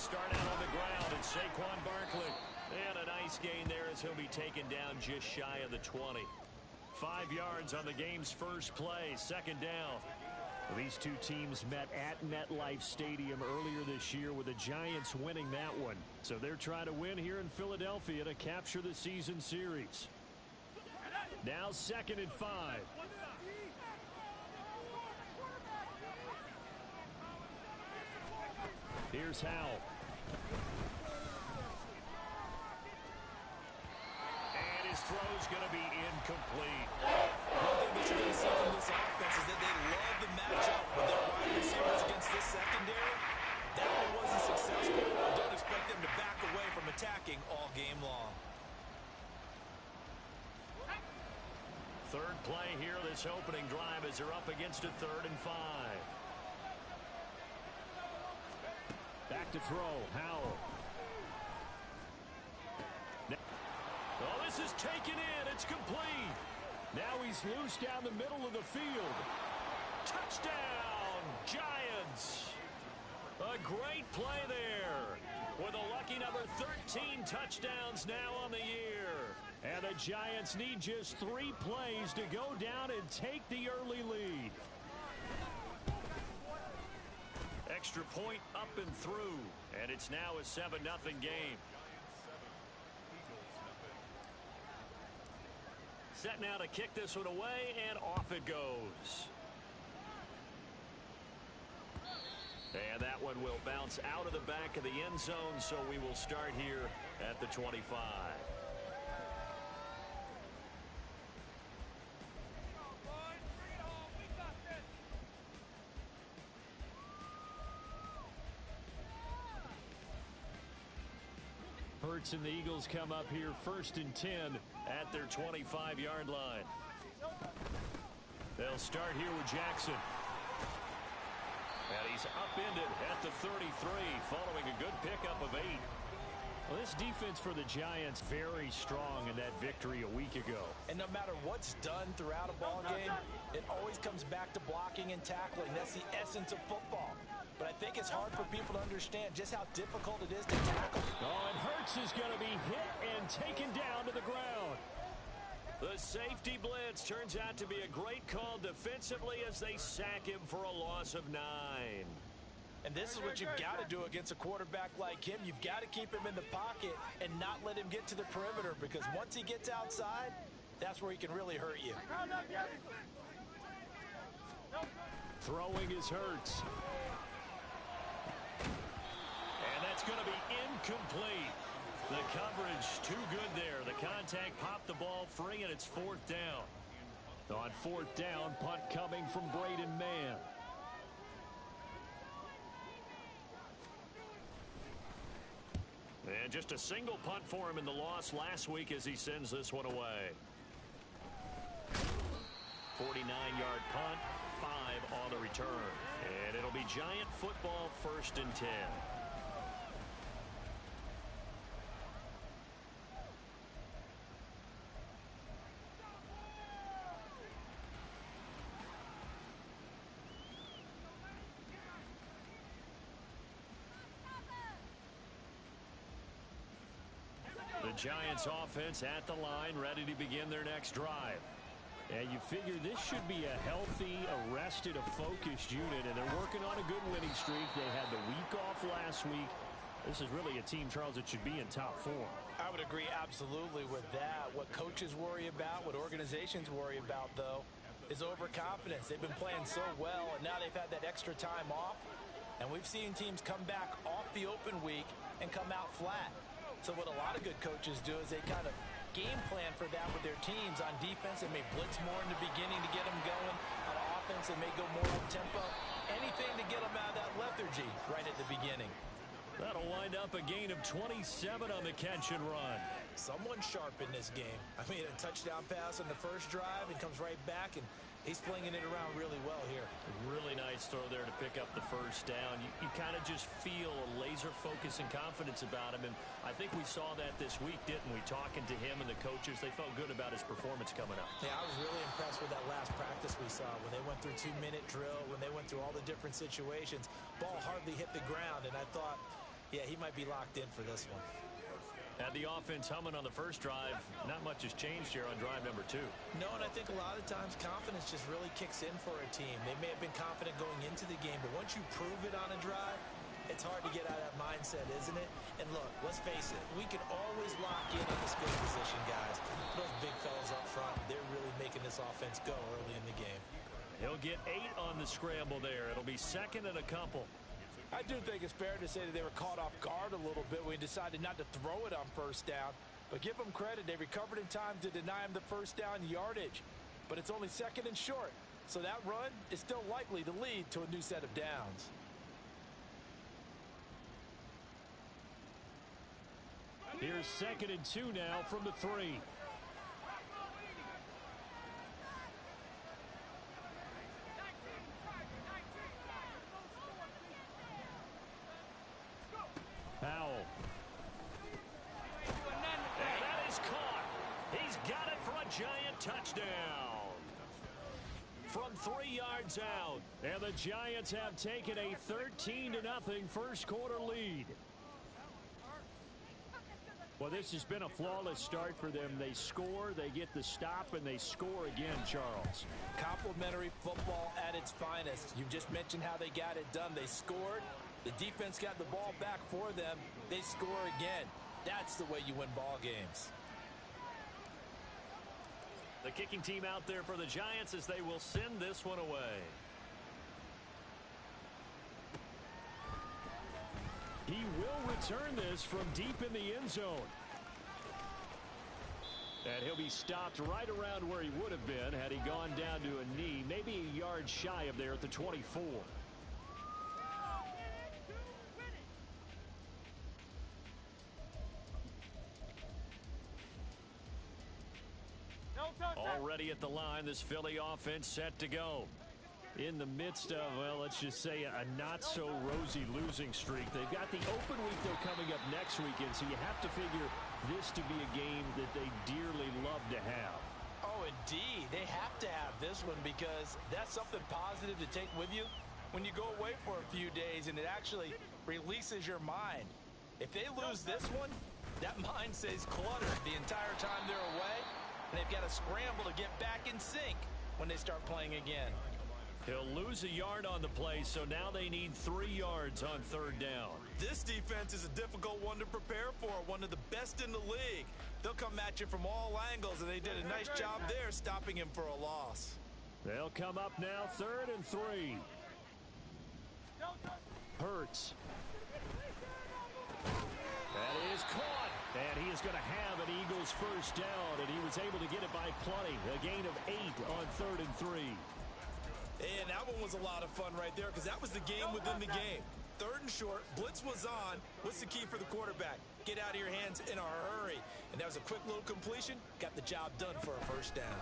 start out on the ground, and Saquon Barkley. And a nice gain there as he'll be taken down just shy of the 20. 5 yards on the game's first play, second down. These two teams met at MetLife Stadium earlier this year with the Giants winning that one. So they're trying to win here in Philadelphia to capture the season series. Now 2nd and 5. Here's Howell. And his throw's going to be incomplete. One thing that you're going to see from this offense is that they love the matchup with their wide receivers against this secondary. That one wasn't successful. I don't expect them to back away from attacking all game long. Third play here, this opening drive, as they're up against a 3rd and 5. Back to throw, Howell. Oh, this is taken in. It's complete. Now he's loose down the middle of the field. Touchdown, Giants. A great play there. With a lucky number 13 touchdowns now on the year. And the Giants need just 3 plays to go down and take the early lead. Extra point up and through. And it's now a 7-0 game. Set now to kick this one away, and off it goes. And that one will bounce out of the back of the end zone, so we will start here at the 25. Hurts and the Eagles come up here 1st and 10 at their 25-yard line. They'll start here with Jackson. And he's upended at the 33 following a good pickup of 8. Well, this defense for the Giants very strong in that victory a week ago. And no matter what's done throughout a ball game, it always comes back to blocking and tackling. That's the essence of football. But I think it's hard for people to understand just how difficult it is to tackle. Oh, and Hurts is going to be hit and taken down to the ground. The safety blitz turns out to be a great call defensively as they sack him for a loss of 9. And this is what you've got to do against a quarterback like him. You've got to keep him in the pocket and not let him get to the perimeter, because once he gets outside, that's where he can really hurt you. Throwing is Hurts. And that's going to be incomplete. The coverage too good there. The contact popped the ball free, and it's 4th down. On 4th down, punt coming from Braden Mann. And just a single punt for him in the loss last week as he sends this one away. 49-yard punt, 5 on the return. And it'll be Giant football 1st and 10. The Giants offense at the line, ready to begin their next drive. And you figure this should be a healthy, arrested, a focused unit, and they're working on a good winning streak. They had the week off last week. This is really a team, Charles, that should be in top form. I would agree absolutely with that. What coaches worry about, what organizations worry about, though, is overconfidence. They've been playing so well, and now they've had that extra time off. And we've seen teams come back off the open week and come out flat. So what a lot of good coaches do is they kind of game plan for that with their teams. On defense, they may blitz more in the beginning to get them going. On offense, they may go more up-tempo. Anything to get them out of that lethargy right at the beginning. That'll wind up a gain of 27 on the catch and run. Someone sharp in this game. I mean, a touchdown pass on the first drive and comes right back, and he's flinging it around really well here. A really nice throw there to pick up the first down. You kind of just feel a laser focus and confidence about him, and I think we saw that this week, didn't we? Talking to him and the coaches, they felt good about his performance coming up. Yeah, I was really impressed with that last practice we saw when they went through 2-minute drill, when they went through all the different situations. Ball hardly hit the ground, and I thought, Yeah, he might be locked in for this one. Had the offense humming on the first drive. Not much has changed here on drive number 2. No, and I think a lot of times confidence just really kicks in for a team. They may have been confident going into the game, but once you prove it on a drive, it's hard to get out of that mindset, isn't it? And look, let's face it, we can always lock in on the skill position, guys. Those big fellas up front, they're really making this offense go early in the game. He'll get 8 on the scramble there. It'll be second and a couple. I do think it's fair to say that they were caught off guard a little bit when he decided not to throw it on first down. But give them credit. They recovered in time to deny him the first down yardage. But it's only second and short. So that run is still likely to lead to a new set of downs. Here's second and 2 now from the 3. Powell. And that is caught. He's got it for a Giant touchdown. From 3 yards out. And the Giants have taken a 13-0 first quarter lead. Well, this has been a flawless start for them. They score, they get the stop, and they score again, Charles. Complimentary football at its finest. You just mentioned how they got it done. They scored. The defense got the ball back for them. They score again. That's the way you win ball games. The kicking team out there for the Giants as they will send this one away. He will return this from deep in the end zone. And he'll be stopped right around where he would have been had he gone down to a knee, maybe a yard shy of there at the 24. Already at the line, this Philly offense set to go. In the midst of, well, let's just say a not-so-rosy losing streak. They've got the open week, though, coming up next weekend, so you have to figure this to be a game that they dearly love to have. Oh, indeed. They have to have this one because that's something positive to take with you when you go away for a few days, and it actually releases your mind. If they lose this one, that mind stays cluttered the entire time they're away, and they've got to scramble to get back in sync when they start playing again. He'll lose a yard on the play, so now they need 3 yards on third down. This defense is a difficult one to prepare for, one of the best in the league. They'll come at you from all angles, and they did a nice job there stopping him for a loss. They'll come up now, 3rd and 3. Hurts. That is caught. And he is going to have an Eagles first down, and he was able to get it by plenty. A gain of 8 on 3rd and 3. And that one was a lot of fun right there because that was the game within the game. 3rd and short, blitz was on. What's the key for the quarterback? Get out of your hands in a hurry. And that was a quick little completion. Got the job done for a first down.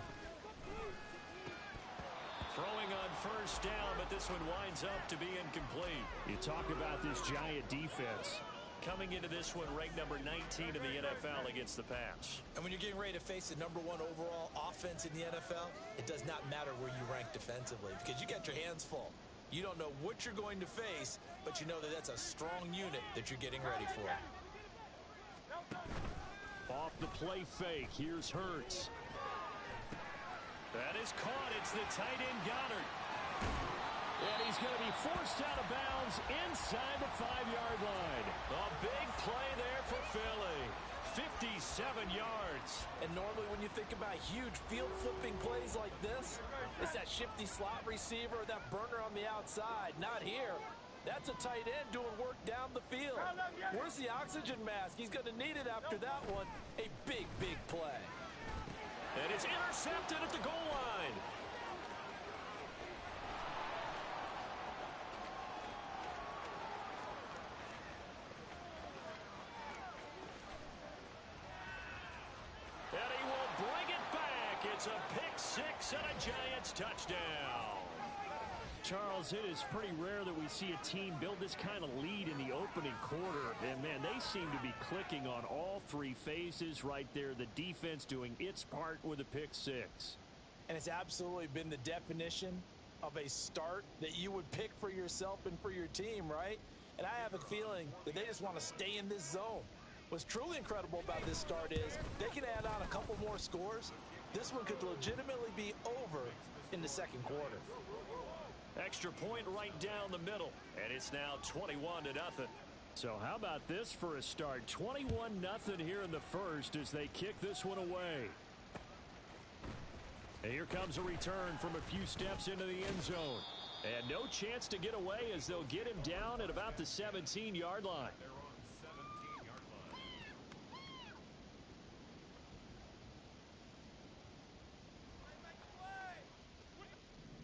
Throwing on first down, but this one winds up to be incomplete. You talk about this Giant defense. Coming into this one, ranked number 19 in the NFL against the pass. And when you're getting ready to face the #1 overall offense in the NFL, it does not matter where you rank defensively because you got your hands full. You don't know what you're going to face, but you know that that's a strong unit that you're getting ready for. Off the play fake, here's Hurts. That is caught. It's the tight end Goddard. And he's going to be forced out of bounds inside the 5-yard line. A big play there for Philly. 57 yards. And normally when you think about huge field flipping plays like this, it's that shifty slot receiver or that burner on the outside. Not here. That's a tight end doing work down the field. Where's the oxygen mask? He's going to need it after that one. A big, big play. And it's intercepted at the goal line. It's a pick six and a Giants touchdown. Charles, it is pretty rare that we see a team build this kind of lead in the opening quarter. And, man, they seem to be clicking on all 3 phases right there. The defense doing its part with a pick six. And it's absolutely been the definition of a start that you would pick for yourself and for your team, right? and I have a feeling that they just want to stay in this zone. What's truly incredible about this start is they can add on a couple more scores. This one could legitimately be over in the second quarter. Extra point right down the middle, and it's now 21-0. So how about this for a start? 21-0 here in the first as they kick this one away. And here comes a return from a few steps into the end zone. And no chance to get away as they'll get him down at about the 17-yard line.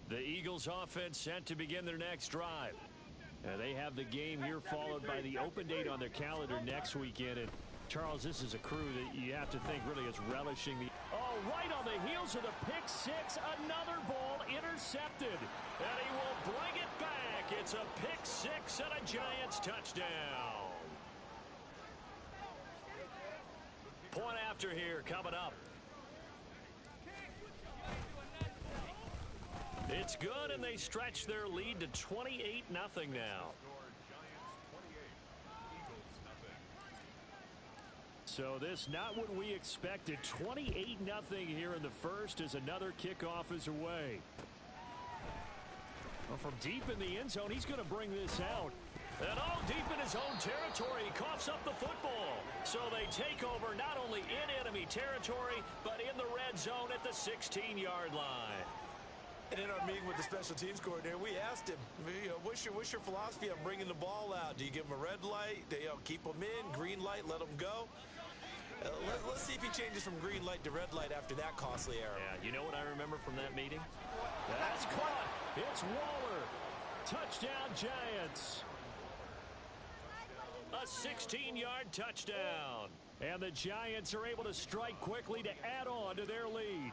The Eagles offense set to begin their next drive. They have the game here followed by the open date on their calendar next weekend. And Charles, this is a crew that you have to think really is relishing the... Oh, right on the heels of the pick six, another ball intercepted. And he will bring it back. It's a pick six and a Giants touchdown. Point after here coming up. It's good, and they stretch their lead to 28-0 now. So this not what we expected. 28-0 here in the first as another kickoff is away. Well, from deep in the end zone, he's going to bring this out. And all deep in his own territory, he coughs up the football. So they take over not only in enemy territory, but in the red zone at the 16-yard line. And in our meeting with the special teams coordinator, we asked him, what's your philosophy on bringing the ball out? Do you give him a red light? Do you keep him in? Green light, let him go? Let's see if he changes from green light to red light after that costly error. Yeah, you know what I remember from that meeting? That's caught. It's Waller. Touchdown, Giants. A 16-yard touchdown. And the Giants are able to strike quickly to add on to their lead.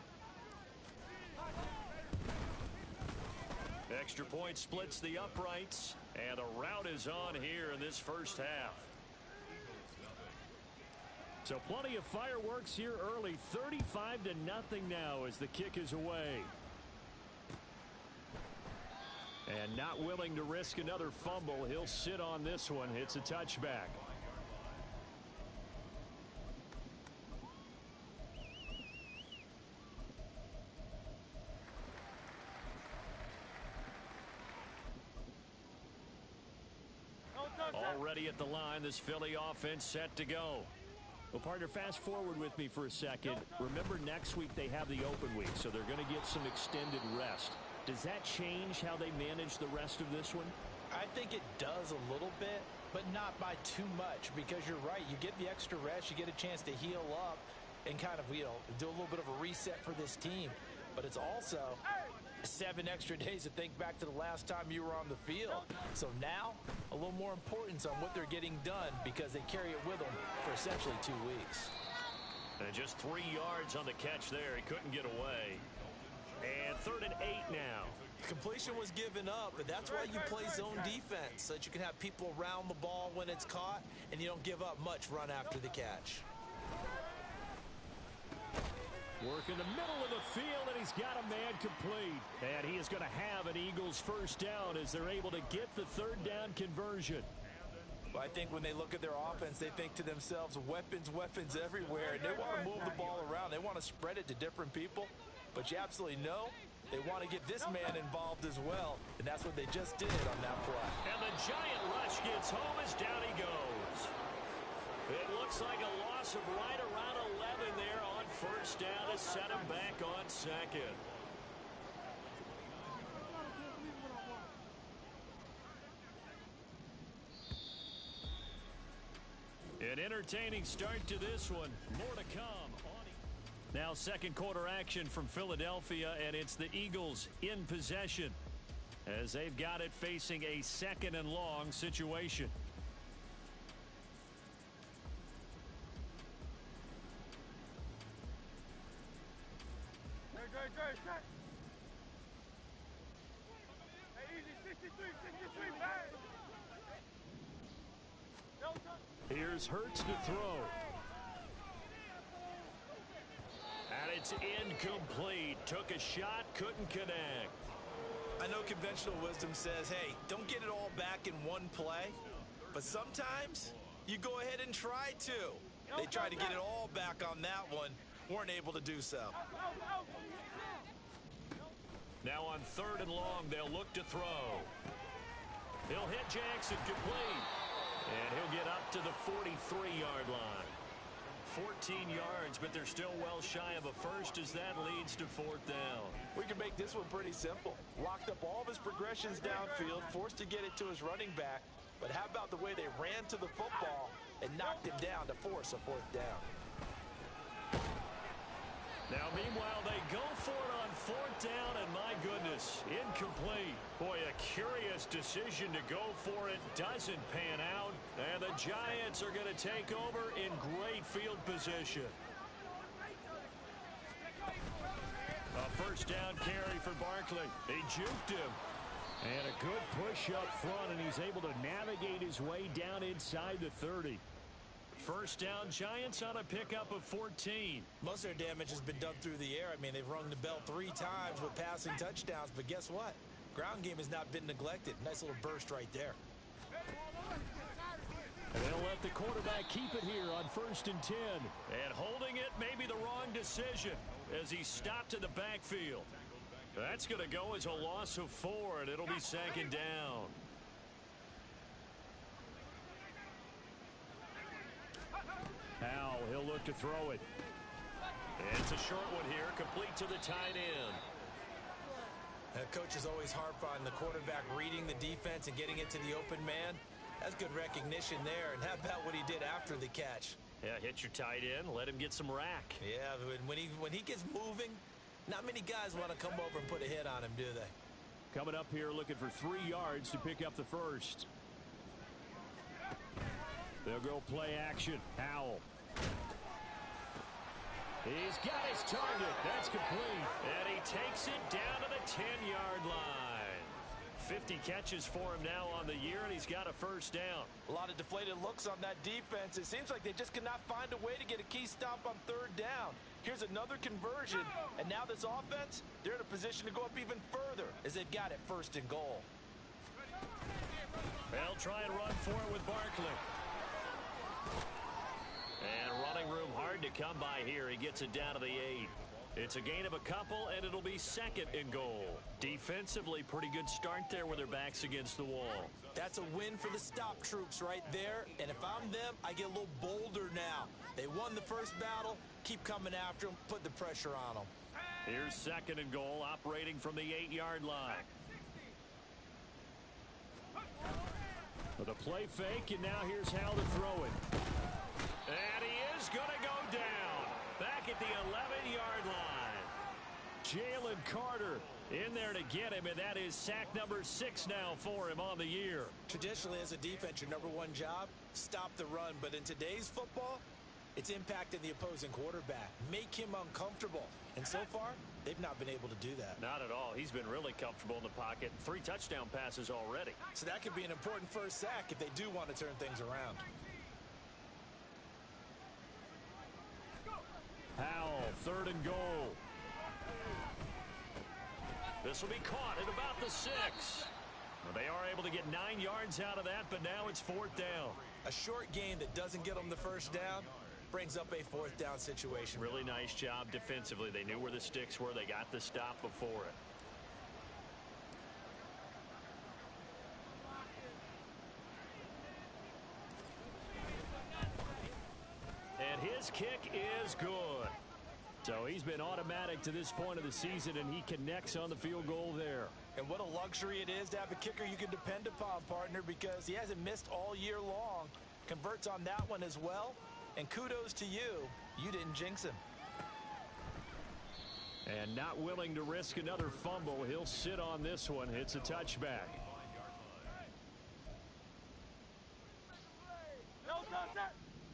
Extra point splits the uprights, and a rout is on here in this first half. So plenty of fireworks here early. 35-0 now as the kick is away. And not willing to risk another fumble. He'll sit on this one. It's a touchback. Already at the line, this Philly offense set to go. Well, partner, fast forward with me for a second. Remember, next week they have the open week, so they're going to get some extended rest. Does that change how they manage the rest of this one? I think it does a little bit, but not by too much, because you're right. You get the extra rest, you get a chance to heal up and kind of, do a little bit of a reset for this team. But it's also 7 extra days to think back to the last time you were on the field. So now, a little more importance on what they're getting done because they carry it with them for essentially 2 weeks. And just 3 yards on the catch there. He couldn't get away. And 3rd and 8 now. Completion was given up, but that's why you play zone defense, so that you can have people around the ball when it's caught, and you don't give up much run after the catch. Work in the middle of the field, and he's got a man complete. And he is going to have an Eagles first down as they're able to get the 3rd down conversion. Well, I think when they look at their offense, they think to themselves, weapons, weapons everywhere. And they want to move the ball around. They want to spread it to different people. But you absolutely know they want to get this man involved as well. And that's what they just did on that play. And the giant rush gets home as down he goes. It looks like a loss of right around 11 there on first down to set him back on second. An entertaining start to this one. More to come. Now second quarter action from Philadelphia, and it's the Eagles in possession as they've got it facing a 2nd and long situation. Here's Hurts to throw. And it's incomplete. Took a shot, couldn't connect. I know conventional wisdom says, hey, don't get it all back in one play. But sometimes you go ahead and try to. They tried to get it all back on that one. Weren't able to do so. Now on 3rd and long, they'll look to throw. He'll hit Jackson complete. And he'll get up to the 43-yard line. 14 yards, but they're still well shy of a first as that leads to 4th down. We can make this one pretty simple. Locked up all of his progressions downfield, forced to get it to his running back. But how about the way they ran to the football and knocked him down to force a 4th down? Now, meanwhile, they go for it on 4th down, and my goodness, incomplete. Boy, a curious decision to go for it. Doesn't pan out, and the Giants are going to take over in great field position. A 1st down carry for Barkley. He juked him. And a good push up front, and he's able to navigate his way down inside the 30. 1st down, Giants on a pickup of 14. Most of their damage has been done through the air. I mean, they've rung the bell 3 times with passing touchdowns, but guess what? Ground game has not been neglected. Nice little burst right there. And they'll let the quarterback keep it here on 1st and 10. And holding it may be the wrong decision as he stopped in the backfield. That's going to go as a loss of 4, and it'll be 2nd down. Now he'll look to throw it. It's a short one here, complete to the tight end. Coaches always harp on the quarterback reading the defense and getting it to the open man. That's good recognition there. And how about what he did after the catch? Yeah, hit your tight end, let him get some rack. Yeah, when he gets moving, not many guys want to come over and put a hit on him, do they? Coming up here looking for 3 yards to pick up the 1st. They'll go play action. Howell. He's got his target. That's complete. And he takes it down to the 10-yard line. 50 catches for him now on the year, and he's got a 1st down. A lot of deflated looks on that defense. It seems like they just cannot find a way to get a key stop on 3rd down. Here's another conversion, and now this offense, they're in a position to go up even further as they've got it 1st and goal. They'll try and run for it with Barkley. And running room hard to come by here. He gets it down to the 8. It's a gain of a couple, and it'll be 2nd and goal. Defensively, pretty good start there with their backs against the wall. That's a win for the stop troops right there. And if I'm them, I get a little bolder now. They won the first battle. Keep coming after them. Put the pressure on them. Here's 2nd and goal, operating from the 8-yard line. With a play fake, and now here's how to throw it. And he is going to go down. Back at the 11-yard line. Jalen Carter in there to get him, and that is sack number 6 now for him on the year. Traditionally, as a defense, your number 1 job, stop the run. But in today's football, it's impacting the opposing quarterback. Make him uncomfortable. And so far, they've not been able to do that. Not at all. He's been really comfortable in the pocket. 3 touchdown passes already. So that could be an important first sack if they do want to turn things around. Howell, 3rd and goal. This will be caught at about the 6. Well, they are able to get 9 yards out of that, but now it's 4th down. A short gain that doesn't get them the 1st down brings up a 4th down situation. Really nice job defensively. They knew where the sticks were. They got the stop before it. And his kick is good. So he's been automatic to this point of the season, and he connects on the field goal there. And what a luxury it is to have a kicker you can depend upon, partner, because he hasn't missed all year long. Converts on that one as well. And kudos to you. You didn't jinx him. And not willing to risk another fumble. He'll sit on this one. It's a touchback.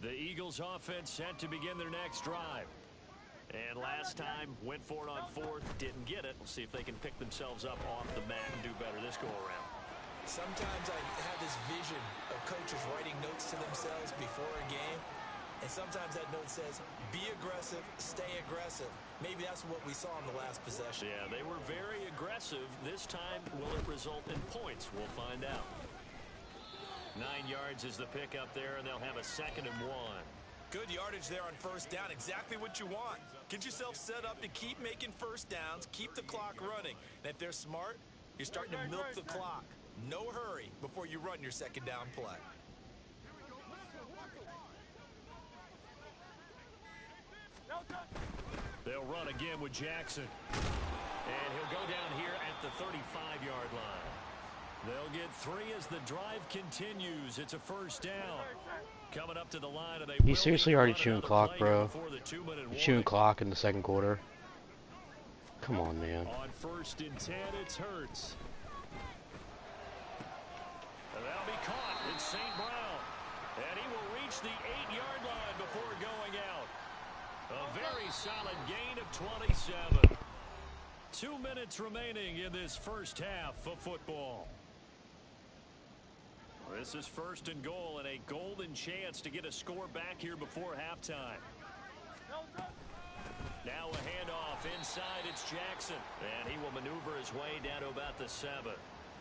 The Eagles offense set to begin their next drive. And last time, went for it on 4th, didn't get it. We'll see if they can pick themselves up off the mat and do better this go-around. Sometimes I have this vision of coaches writing notes to themselves before a game. And sometimes that note says, be aggressive, stay aggressive. Maybe that's what we saw in the last possession. Yeah, they were very aggressive. This time, will it result in points? We'll find out. 9 yards is the pickup there, and they'll have a 2nd and 1. Good yardage there on first down. Exactly what you want. Get yourself set up to keep making first downs, keep the clock running. And if they're smart, you're starting to milk the clock. No hurry before you run your 2nd down play. They'll run again with Jackson. And he'll go down here at the 35-yard line. They'll get 3 as the drive continues. It's a first down. Coming up to the line, and they He's seriously already chewing clock, bro. Chewing clock in the 2nd quarter. Come on, man. On 1st and 10, it's Hurts. And that'll be caught. It's St. Brown. And he will reach the 8-yard line before going out. A very solid gain of 27. 2 minutes remaining in this first half of football. This is 1st and goal, and a golden chance to get a score back here before halftime. Now a handoff inside. It's Jackson, and he will maneuver his way down to about the 7.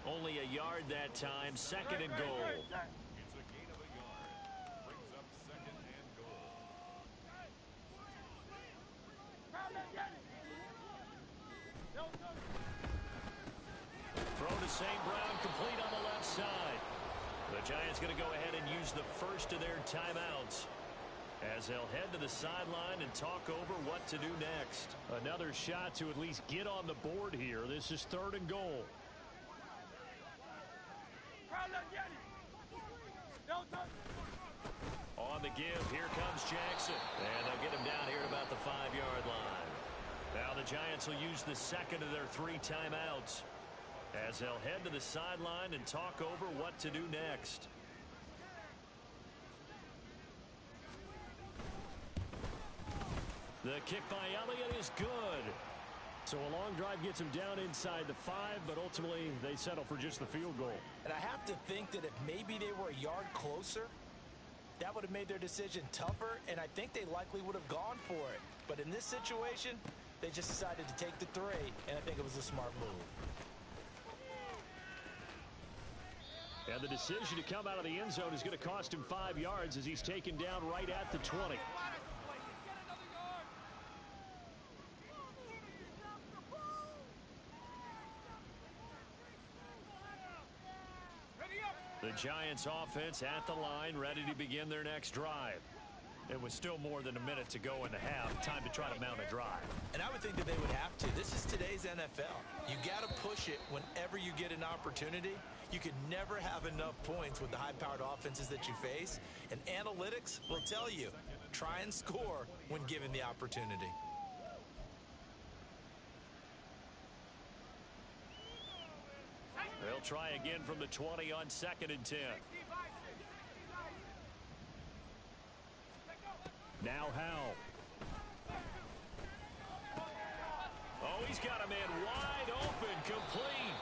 Only a yard that time. 2nd and goal. It's a gain of a yard. Brings up 2nd and goal. Throw to St. Brown, complete on the left side. The Giants going to go ahead and use the first of their timeouts as they'll head to the sideline and talk over what to do next. Another shot to at least get on the board here. This is 3rd and goal. On the give, here comes Jackson. And they'll get him down here at about the 5-yard line. Now the Giants will use the 2nd of their 3 timeouts as they'll head to the sideline and talk over what to do next. The kick by Elliott is good. So a long drive gets him down inside the 5, but ultimately they settle for just the field goal. And I have to think that if maybe they were a yard closer, that would have made their decision tougher, and I think they likely would have gone for it. But in this situation, they just decided to take the 3, and I think it was a smart move. And the decision to come out of the end zone is going to cost him 5 yards as he's taken down right at the 20. The Giants offense at the line, ready to begin their next drive. It was still more than a minute to go in the half. Time to try to mount a drive. And I would think that they would have to. This is today's NFL. You got to push it whenever you get an opportunity. You could never have enough points with the high-powered offenses that you face. And analytics will tell you, try and score when given the opportunity. They'll try again from the 20 on 2nd and 10. Now Howell. Oh, he's got a man wide open, complete.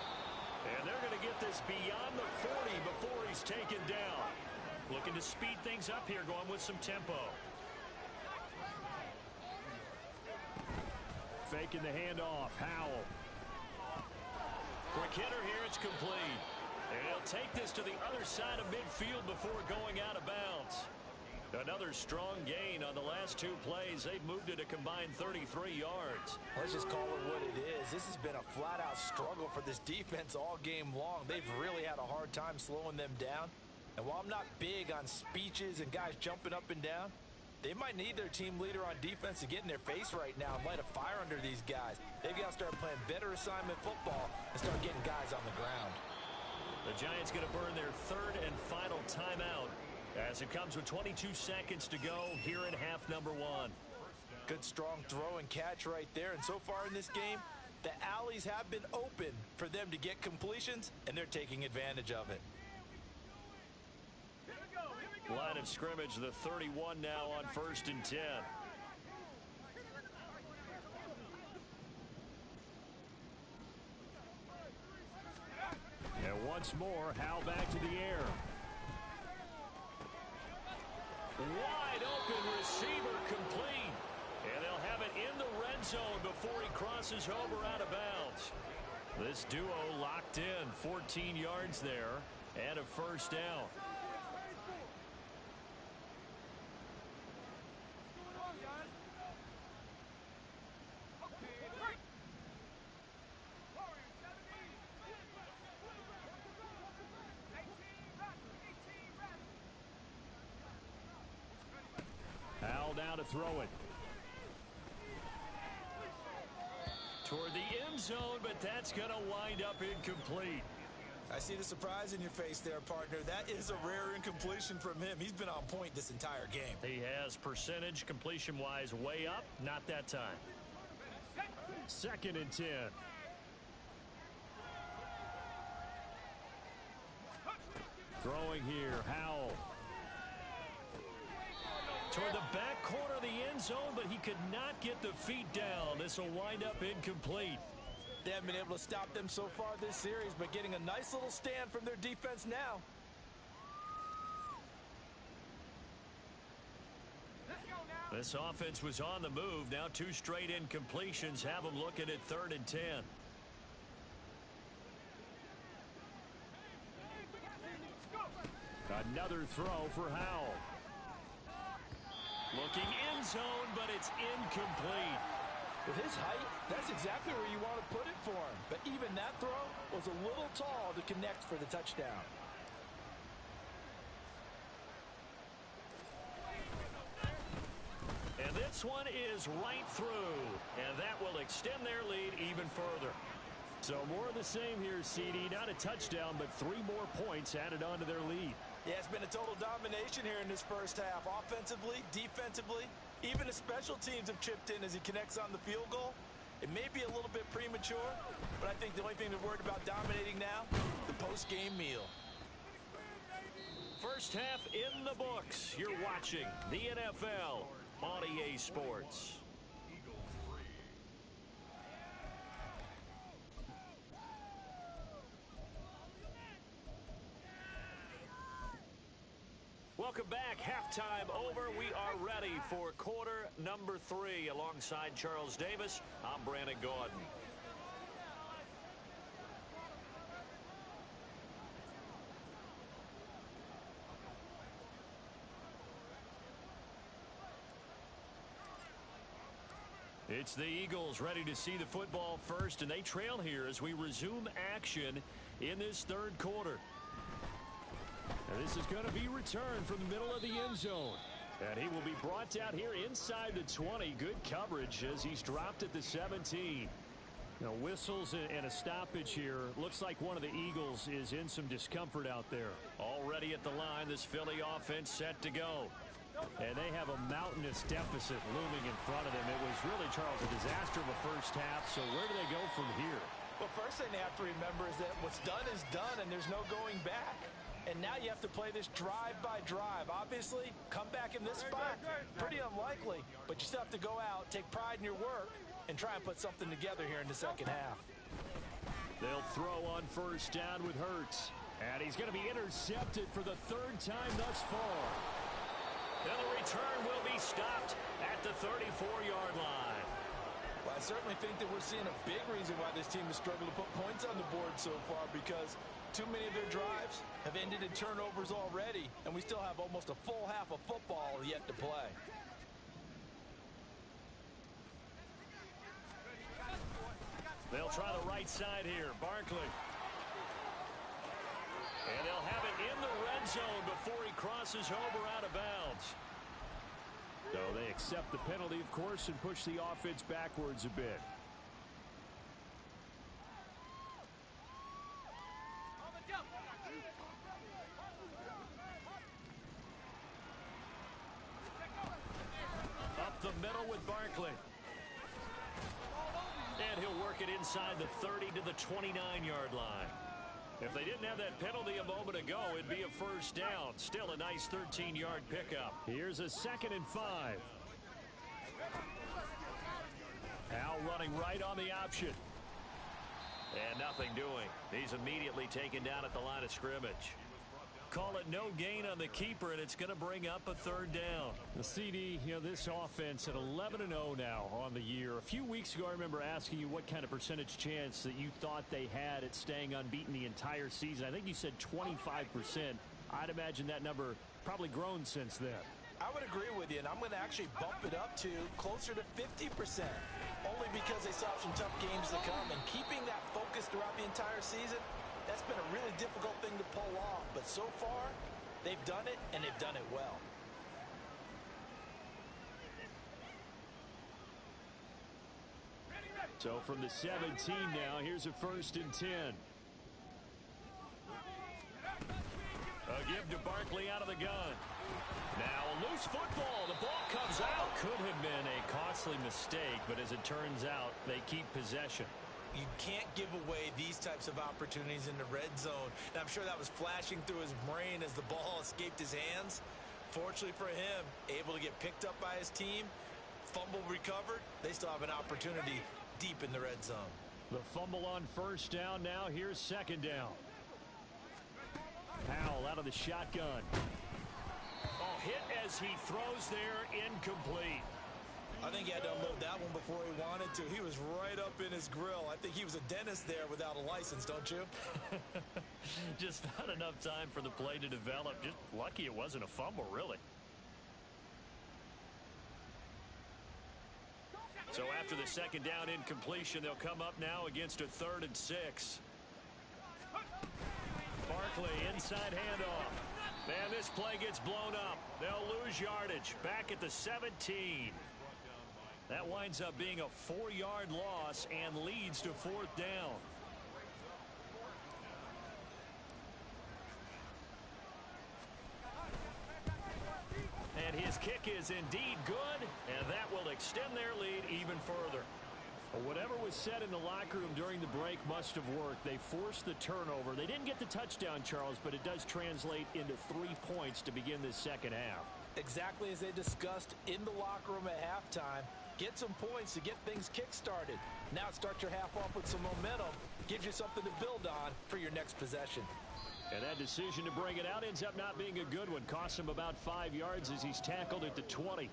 And they're going to get this beyond the 40 before he's taken down. Looking to speed things up here, going with some tempo. Faking the handoff, Howell. Quick hitter here, it's complete. And he'll take this to the other side of midfield before going out of bounds. Another strong gain on the last 2 plays. They've moved it a combined 33 yards. Let's just call it what it is. This has been a flat-out struggle for this defense all game long. They've really had a hard time slowing them down. And while I'm not big on speeches and guys jumping up and down, they might need their team leader on defense to get in their face right now and light a fire under these guys. They've got to start playing better assignment football and start getting guys on the ground. The Giants going to burn their 3rd and final timeout as it comes with 22 seconds to go here in half number 1. Good strong throw and catch right there. And so far in this game, the alleys have been open for them to get completions, and they're taking advantage of it. Line of scrimmage, the 31 now on 1st and 10. And once more, Howell back to the air. Wide open receiver, complete. And they'll have it in the red zone before he crosses over out of bounds. This duo locked in, 14 yards there and a first down. throw it. Toward the end zone, but that's going to wind up incomplete. I see the surprise in your face there, partner. That is a rare incompletion from him. He's been on point this entire game. He has percentage completion-wise way up. Not that time. 2nd and 10. Throwing here, Howell. Toward the back corner of the end zone, but he could not get the feet down. This will wind up incomplete. They haven't been able to stop them so far this series, but getting a nice little stand from their defense now. This offense was on the move. Now 2 straight incompletions have them looking at 3rd and 10. Another throw for Howell. Looking end zone, but it's incomplete. With his height, that's exactly where you want to put it for him. But even that throw was a little tall to connect for the touchdown. And this one is right through. And that will extend their lead even further. So more of the same here, CD. Not a touchdown, but 3 more points added on to their lead. Yeah, it's been a total domination here in this first half. Offensively, defensively, even the special teams have chipped in as he connects on the field goal. It may be a little bit premature, but I think the only thing they're worried about dominating now, the post-game meal. First half in the books. You're watching the NFL on EA Sports. Welcome back. Halftime over. We are ready for quarter number 3. Alongside Charles Davis, I'm Brandon Gordon. It's the Eagles ready to see the football first, and they trail here as we resume action in this 3rd quarter. And this is going to be returned from the middle of the end zone. And he will be brought down here inside the 20. Good coverage as he's dropped at the 17. Now, whistles and a stoppage here. Looks like one of the Eagles is in some discomfort out there. Already at the line, this Philly offense set to go. And they have a mountainous deficit looming in front of them. It was really, Charles, a disaster of a first half. So where do they go from here? Well, first thing they have to remember is that what's done is done, and there's no going back. And now you have to play this drive by drive. Obviously, come back in this spot, pretty unlikely. But you still have to go out, take pride in your work, and try and put something together here in the second half. They'll throw on first down with Hurts. And he's going to be intercepted for the 3rd time thus far. And the return will be stopped at the 34-yard line. Well, I certainly think that we're seeing a big reason why this team has struggled to put points on the board so far, because too many of their drives have ended in turnovers already, and we still have almost a full half of football yet to play. They'll try the right side here. Barkley. And they'll have it in the red zone before he crosses over out of bounds. So they accept the penalty, of course, and push the offense backwards a bit. Up the middle with Barkley. And he'll work it inside the 30 to the 29-yard line. If they didn't have that penalty a moment ago, it'd be a first down. Still a nice 13-yard pickup. Here's a 2nd and 5. Al running right on the option. And nothing doing. He's immediately taken down at the line of scrimmage. Call it no gain on the keeper, and it's going to bring up a 3rd down. The CD, this offense at 11-0 now on the year. A few weeks ago, I remember asking you what kind of percentage chance that you thought they had at staying unbeaten the entire season. I think you said 25%. I'd imagine that number probably grown since then. I would agree with you, and I'm going to actually bump it up to closer to 50%, only because they saw some tough games to come, and keeping that focus throughout the entire season, that's been a really difficult thing to pull off. But so far, they've done it, and they've done it well. So from the 17 now, here's a 1st and 10. A give to Barkley out of the gun. Now a loose football. The ball comes out. Could have been a costly mistake, but as it turns out, they keep possession. You can't give away these types of opportunities in the red zone. And I'm sure that was flashing through his brain as the ball escaped his hands. Fortunately for him, able to get picked up by his team, fumble recovered. They still have an opportunity deep in the red zone. The fumble on 1st down. Now here's 2nd down. Powell out of the shotgun. Oh, hit as he throws there, incomplete. I think he had to unload that one before he wanted to. He was right up in his grill. I think he was a dentist there without a license, don't you? Just not enough time for the play to develop. Just lucky it wasn't a fumble, really. So after the 2nd down incompletion, they'll come up now against a 3rd and 6. Barkley, inside handoff. Man, this play gets blown up. They'll lose yardage. Back at the 17. That winds up being a 4-yard loss and leads to 4th down. And his kick is indeed good, and that will extend their lead even further. Whatever was said in the locker room during the break must have worked. They forced the turnover. They didn't get the touchdown, Charles, but it does translate into 3 points to begin this 2nd half. Exactly as they discussed in the locker room at halftime. Get some points to get things kick-started. Now start your half off with some momentum. Gives you something to build on for your next possession. And that decision to bring it out ends up not being a good one. Costs him about 5 yards as he's tackled at the 20.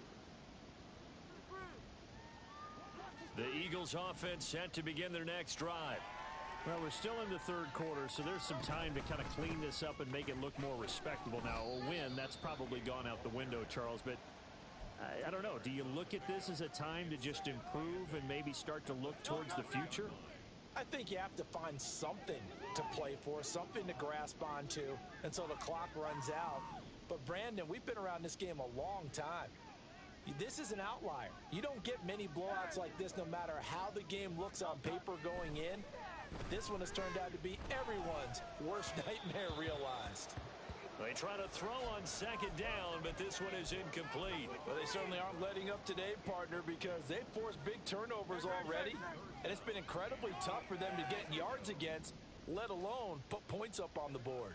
The Eagles offense set to begin their next drive. Well, we're still in the 3rd quarter, so there's some time to kind of clean this up and make it look more respectable. Now, a win, that's probably gone out the window, Charles, but I don't know. Do you look at this as a time to just improve and maybe start to look towards the future? I think you have to find something to play for, something to grasp onto until the clock runs out. But, Brandon, we've been around this game a long time. This is an outlier. You don't get many blowouts like this no matter how the game looks on paper going in. This one has turned out to be everyone's worst nightmare realized. They try to throw on 2nd down, but this one is incomplete. Well, they certainly aren't letting up today, partner, because they've forced big turnovers already, and it's been incredibly tough for them to get yards against, let alone put points up on the board.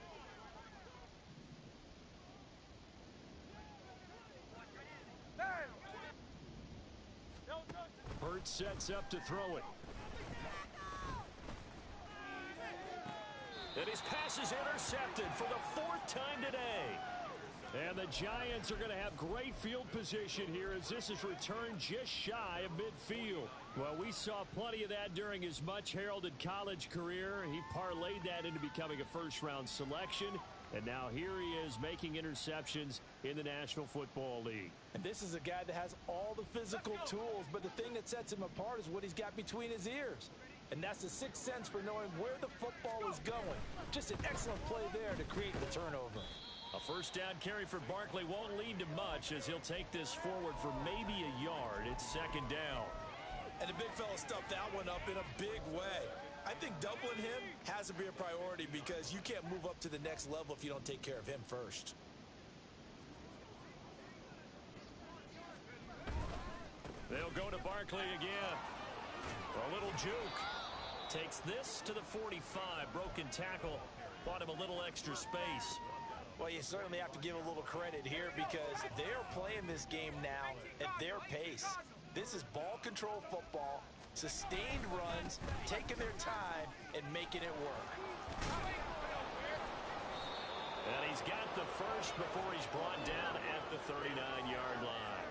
Hurts sets up to throw it. And his pass is intercepted for the 4th time today. And the Giants are going to have great field position here as this is returned just shy of midfield. Well, we saw plenty of that during his much-heralded college career. He parlayed that into becoming a first-round selection. And now here he is making interceptions in the National Football League. And this is a guy that has all the physical tools, but the thing that sets him apart is what he's got between his ears. And that's the sixth sense for knowing where the football is going. Just an excellent play there to create the turnover. A 1st down carry for Barkley won't lead to much as he'll take this forward for maybe a yard. It's 2nd down. And the big fella stuffed that one up in a big way. I think doubling him has to be a priority because you can't move up to the next level if you don't take care of him first. They'll go to Barkley again. A little juke. Takes this to the 45. Broken tackle. Bought him a little extra space. Well, you certainly have to give a little credit here because they're playing this game now at their pace. This is ball control football, sustained runs, taking their time, and making it work. And he's got the first before he's brought down at the 39-yard line.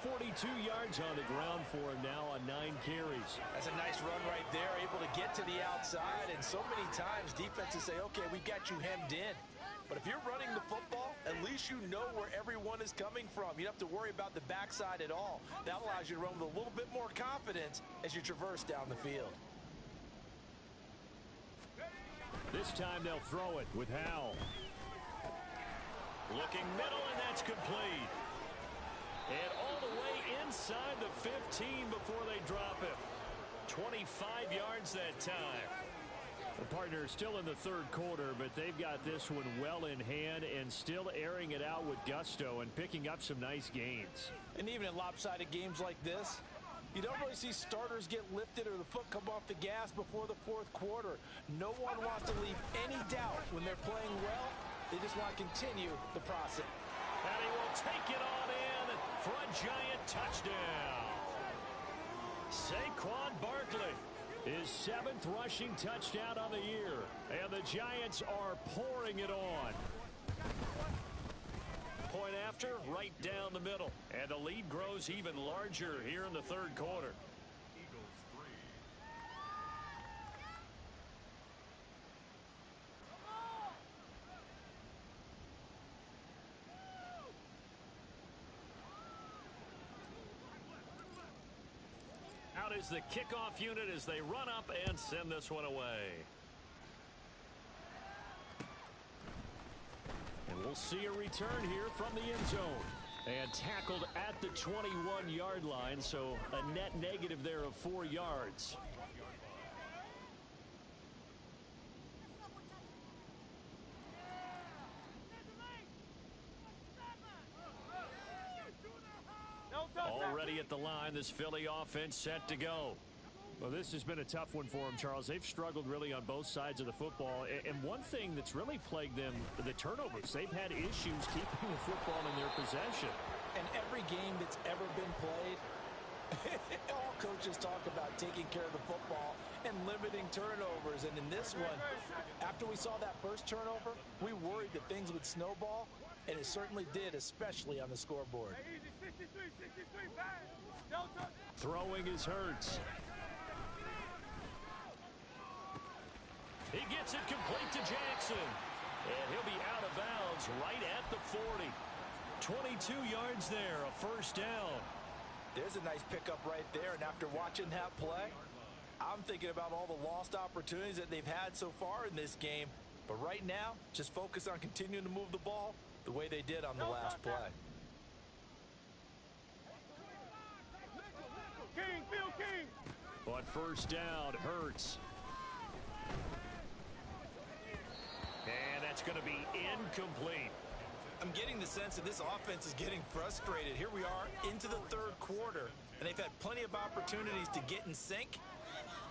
42 yards on the ground for him now on 9 carries. That's a nice run right there, able to get to the outside. And so many times defenses say, okay, we've got you hemmed in. But if you're running the football, at least you know where everyone is coming from. You don't have to worry about the backside at all. That allows you to run with a little bit more confidence as you traverse down the field. This time they'll throw it with Howell. Looking middle, and that's complete. And all the way inside the 15 before they drop him. 25 yards that time. The partner is still in the third quarter, but they've got this one well in hand and still airing it out with gusto and picking up some nice gains. And even in lopsided games like this, you don't really see starters get lifted or the foot come off the gas before the fourth quarter. No one wants to leave any doubt when they're playing well. They just want to continue the process. And he will take it on in for a Giant touchdown. Saquon Barkley, his 7th rushing touchdown on the year. And the Giants are pouring it on. Point after, right down the middle. And the lead grows even larger here in the third quarter. Eagles 3. Out is the kickoff unit as they run up and send this one away. And we'll see a return here from the end zone. And tackled at the 21-yard line, so a net negative there of 4 yards. Already at the line, this Philly offense set to go. Well, this has been a tough one for them, Charles. They've struggled really on both sides of the football. And one thing that's really plagued them, the turnovers. They've had issues keeping the football in their possession. And every game that's ever been played, all coaches talk about taking care of the football and limiting turnovers. And in this one, after we saw that first turnover, we worried that things would snowball, and it certainly did, especially on the scoreboard. Throwing is Hurts. He gets it complete to Jackson. And he'll be out of bounds right at the 40. 22 yards there, a first down. There's a nice pickup right there, and after watching that play, I'm thinking about all the lost opportunities that they've had so far in this game. But right now, just focus on continuing to move the ball the way they did on the last play. On first down, Hurts. And that's going to be incomplete. I'm getting the sense that this offense is getting frustrated. Here we are into the third quarter, and they've had plenty of opportunities to get in sync.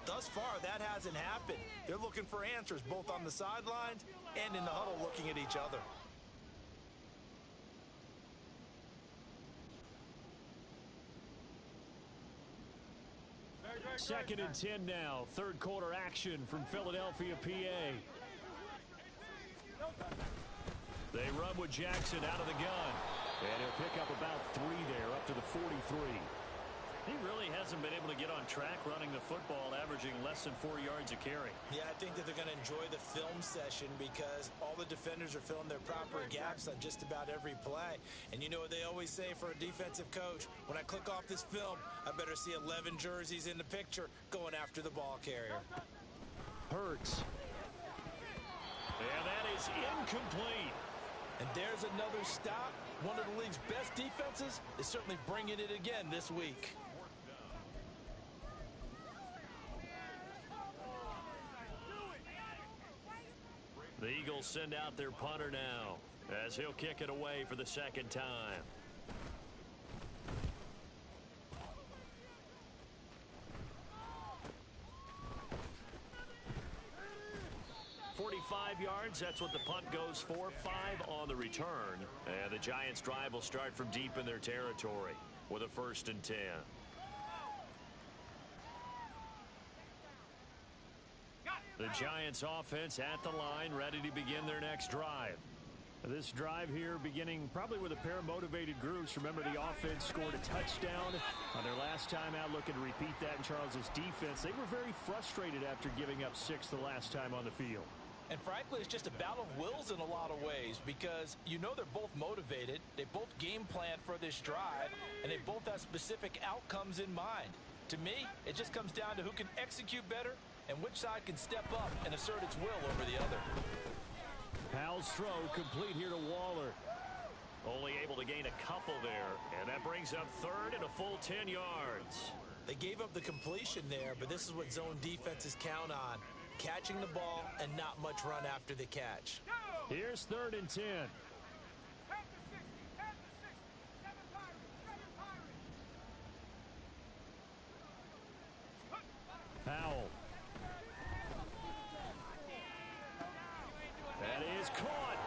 Thus far, that hasn't happened. They're looking for answers both on the sidelines and in the huddle looking at each other. Second and 10 now. Third quarter action from Philadelphia, PA. They run with Jackson out of the gun. And he'll pick up about 3 there, up to the 43. He really hasn't been able to get on track running the football, averaging less than 4 yards a carry. Yeah, I think that they're going to enjoy the film session because all the defenders are filling their proper gaps on just about every play. And you know what they always say for a defensive coach? When I click off this film, I better see 11 jerseys in the picture going after the ball carrier. Hurts. And that is incomplete. And there's another stop. One of the league's best defenses is certainly bringing it again this week. The Eagles send out their punter now as he'll kick it away for the second time. Yards, that's what the punt goes for. 5 on the return. And the Giants drive will start from deep in their territory with a 1st and 10. The Giants offense at the line, ready to begin their next drive. This drive here beginning probably with a pair of motivated groups. Remember, the offense scored a touchdown on their last time out, looking to repeat that in Charles's defense. They were very frustrated after giving up 6 the last time on the field. And frankly, it's just a battle of wills in a lot of ways because you know they're both motivated. They both game plan for this drive, and they both have specific outcomes in mind. To me, it just comes down to who can execute better and which side can step up and assert its will over the other. Powell's throw complete here to Waller. Only able to gain a couple there, and that brings up 3rd and a full 10 yards. They gave up the completion there, but this is what zone defenses count on. Catching the ball and not much run after the catch. Here's 3rd and 10. Powell. That is caught.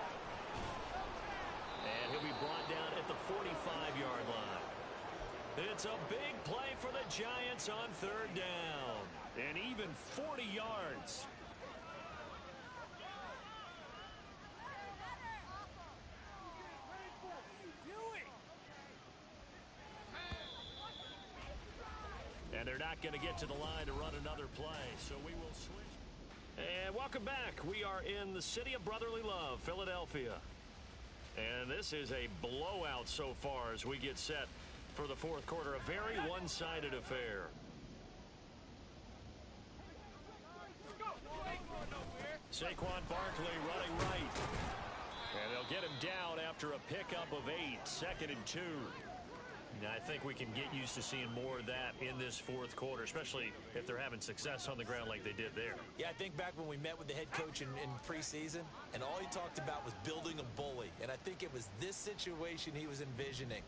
And he'll be brought down at the 45-yard line. It's a big play for the Giants on 3rd down. And even 40 yards. And they're not going to get to the line to run another play, so we will switch. And welcome back. We are in the city of brotherly love, Philadelphia. And this is a blowout so far as we get set for the 4th quarter. A very one-sided affair. Saquon Barkley running right. And they'll get him down after a pickup of 8. 2nd and 2. Now, I think we can get used to seeing more of that in this 4th quarter, especially if they're having success on the ground like they did there. Yeah, I think back when we met with the head coach in preseason, and all he talked about was building a bully. And I think it was this situation he was envisioning.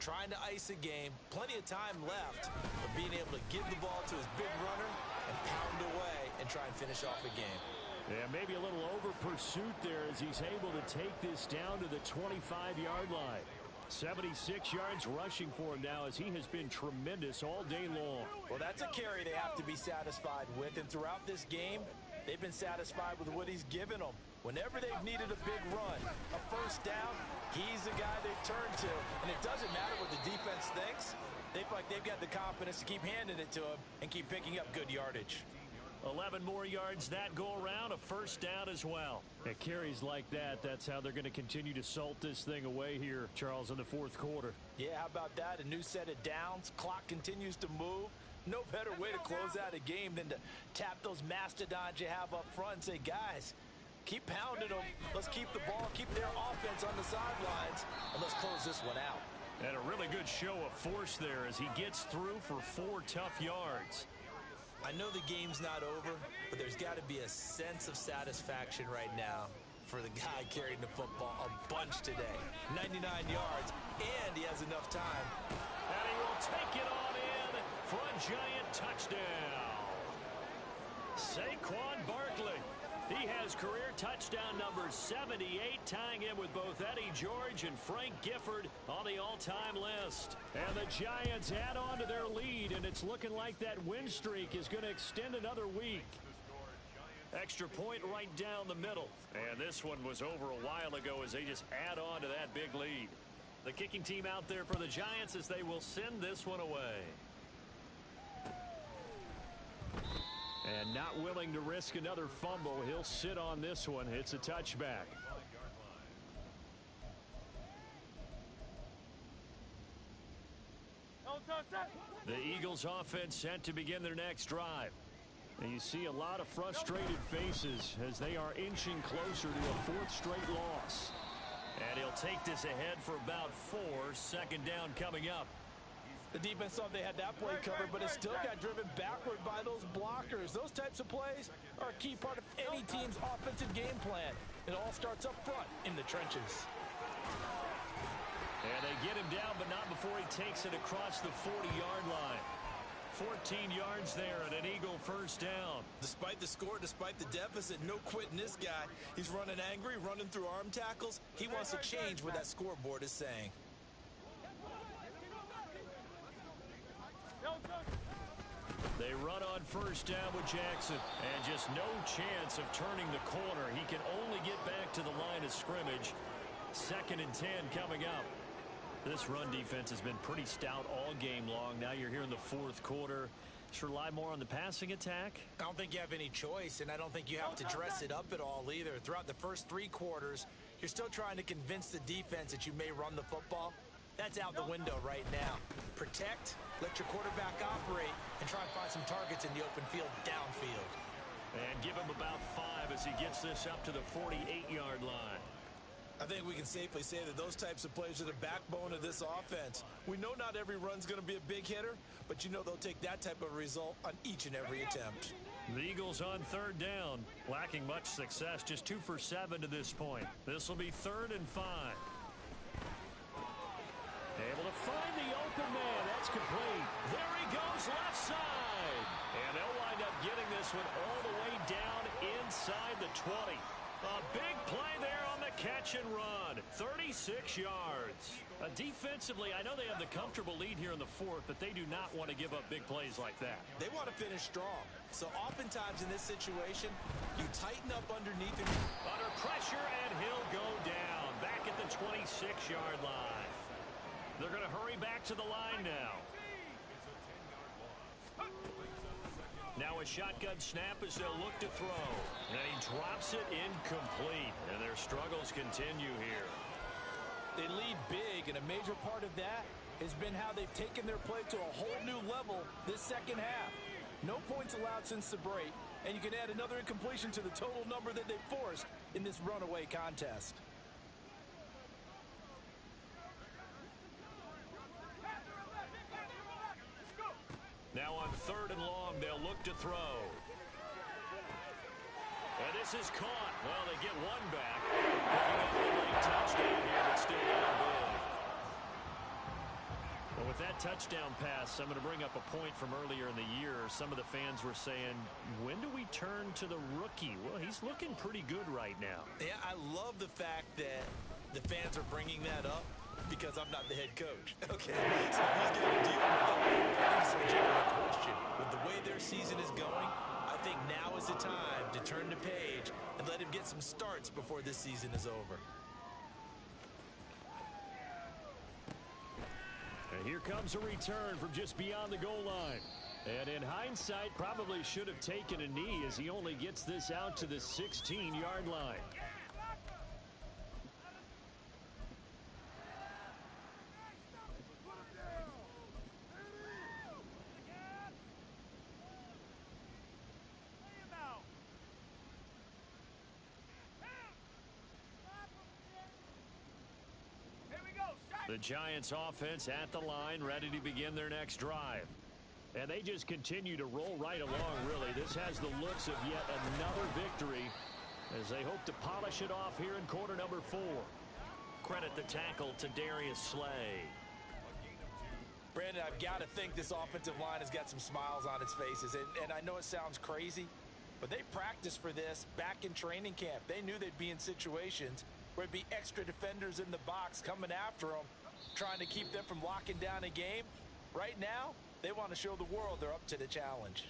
Trying to ice a game, plenty of time left, but being able to give the ball to his big runner and pound away and try and finish off a game. Yeah, maybe a little over pursuit there as he's able to take this down to the 25-yard line. 76 yards rushing for him now as he has been tremendous all day long. Well, that's a carry they have to be satisfied with, and throughout this game, they've been satisfied with what he's given them. Whenever they've needed a big run, a 1st down, he's the guy they've turned to. And it doesn't matter what the defense thinks. They feel like they've got the confidence to keep handing it to him and keep picking up good yardage. 11 more yards that go around, a 1st down as well. At carries like that, that's how they're going to continue to salt this thing away here, Charles, in the 4th quarter. Yeah, how about that? A new set of downs. Clock continues to move. No better way to close out a game than to tap those mastodons you have up front and say, guys, keep pounding them. Let's keep the ball, keep their offense on the sidelines, and let's close this one out. And a really good show of force there as he gets through for 4 tough yards. I know the game's not over, but there's got to be a sense of satisfaction right now for the guy carrying the football a bunch today. 99 yards, and he has enough time. And he will take it on in for a Giant touchdown. Saquon Barkley. He has career touchdown number 78, tying him with both Eddie George and Frank Gifford on the all-time list. And the Giants add on to their lead, and it's looking like that win streak is going to extend another week. Extra point right down the middle. And this one was over a while ago as they just add on to that big lead. The kicking team out there for the Giants as they will send this one away. And not willing to risk another fumble, he'll sit on this one. It's a touchback. The Eagles offense set to begin their next drive. And you see a lot of frustrated faces as they are inching closer to a 4th straight loss. And he'll take this ahead for about 4. 2nd down coming up. The defense thought they had that play covered, but it still got driven backward by those blockers. Those types of plays are a key part of any team's offensive game plan. It all starts up front in the trenches. And they get him down, but not before he takes it across the 40-yard line. 14 yards there and an Eagle 1st down. Despite the score, despite the deficit, no quitting this guy. He's running angry, running through arm tackles. He wants to change what that scoreboard is saying. They run on 1st down with Jackson, and just no chance of turning the corner. He can only get back to the line of scrimmage. 2nd and 10 coming up. This run defense has been pretty stout all game long. Now you're here in the 4th quarter. Should rely more on the passing attack? I don't think you have any choice, and I don't think you have to dress it up at all either. Throughout the first 3 quarters, you're still trying to convince the defense that you may run the football. That's out the window right now. Protect, let your quarterback operate, and try and find some targets in the open field downfield. And give him about 5 as he gets this up to the 48-yard line. I think we can safely say that those types of plays are the backbone of this offense. We know not every run's going to be a big hitter, but you know they'll take that type of result on each and every attempt. The Eagles on third down, lacking much success, just 2 for 7 to this point. This will be 3rd and 5. Able to find the open man. That's complete. There he goes, left side. And they'll wind up getting this one all the way down inside the 20. A big play there on the catch and run. 36 yards. Defensively, I know they have the comfortable lead here in the 4th, but they do not want to give up big plays like that. They want to finish strong. So oftentimes in this situation, you tighten up underneath him. Under pressure, and he'll go down. Back at the 26-yard line. They're going to hurry back to the line now. Now a shotgun snap as they'll look to throw. And he drops it incomplete. And their struggles continue here. They lead big, and a major part of that has been how they've taken their play to a whole new level this second half. No points allowed since the break, and you can add another incompletion to the total number that they forced in this runaway contest. Now on 3rd and long, they'll look to throw. And this is caught. Well, they get one back. Picking up a late touchdown here, but still down big. Well, with that touchdown pass, I'm going to bring up a point from earlier in the year. Some of the fans were saying, when do we turn to the rookie? Well, he's looking pretty good right now. Yeah, I love the fact that the fans are bringing that up because I'm not the head coach. Okay, so he's going to deal with that. It's a legitimate question. With the way their season is going, I think now is the time to turn the page and let him get some starts before this season is over. And here comes a return from just beyond the goal line. And in hindsight, probably should have taken a knee as he only gets this out to the 16-yard line. The Giants offense at the line, ready to begin their next drive. And they just continue to roll right along, really. This has the looks of yet another victory as they hope to polish it off here in quarter number 4. Credit the tackle to Darius Slay. Brandon, I've got to think this offensive line has got some smiles on its faces. And I know it sounds crazy, but they practiced for this back in training camp. They knew they'd be in situations where it'd be extra defenders in the box coming after them, trying to keep them from locking down a game. Right now, they want to show the world they're up to the challenge.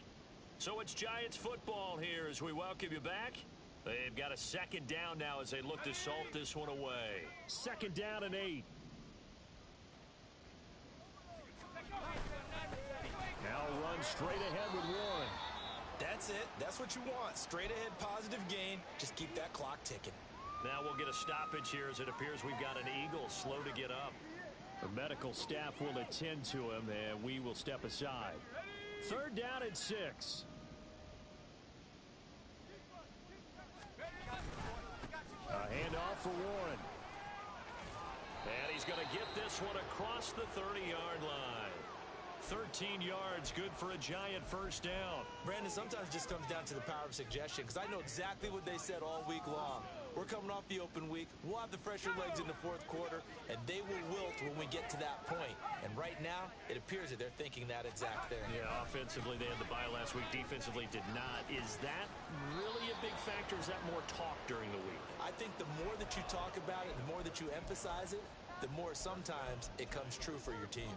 So it's Giants football here as we welcome you back. They've got a 2nd down now as they look to salt this one away. 2nd down and 8. Now run straight ahead with Warren. That's it. That's what you want. Straight ahead positive gain. Just keep that clock ticking. Now we'll get a stoppage here as it appears we've got an Eagle slow to get up. The medical staff will attend to him, and we will step aside. 3rd down and 6. A handoff for Warren. And he's going to get this one across the 30-yard line. 13 yards, good for a Giant 1st down. Brandon, sometimes it just comes down to the power of suggestion, because I know exactly what they said all week long. We're coming off the open week. We'll have the fresher legs in the 4th quarter, and they will wilt when we get to that point. And right now, it appears that they're thinking that exact thing. Yeah, offensively, they had the bye last week. Defensively, did not. Is that really a big factor? Is that more talk during the week? I think the more that you talk about it, the more that you emphasize it, the more sometimes it comes true for your team.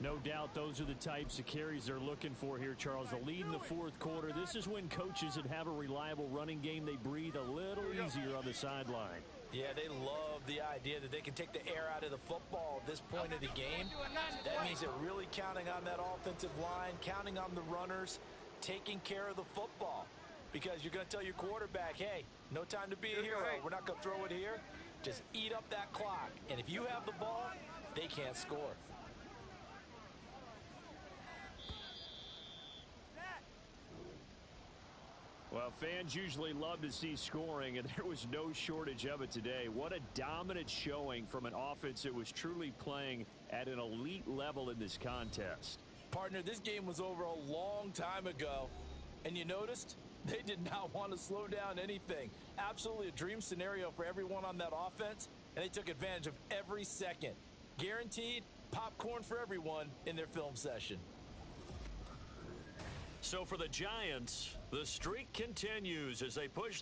No doubt those are the types of carries they're looking for here, Charles. The lead in the 4th quarter. This is when coaches that have a reliable running game, they breathe a little easier on the sideline. Yeah, they love the idea that they can take the air out of the football at this point of the game. That means they're really counting on that offensive line, counting on the runners, taking care of the football. Because you're going to tell your quarterback, hey, no time to be a hero. We're not going to throw it here. Just eat up that clock. And if you have the ball, they can't score. Well, fans usually love to see scoring, and there was no shortage of it today. What a dominant showing from an offense that was truly playing at an elite level in this contest. Partner, this game was over a long time ago, and you noticed they did not want to slow down anything. Absolutely a dream scenario for everyone on that offense, and they took advantage of every second. Guaranteed popcorn for everyone in their film session. So for the Giants, the streak continues as they push their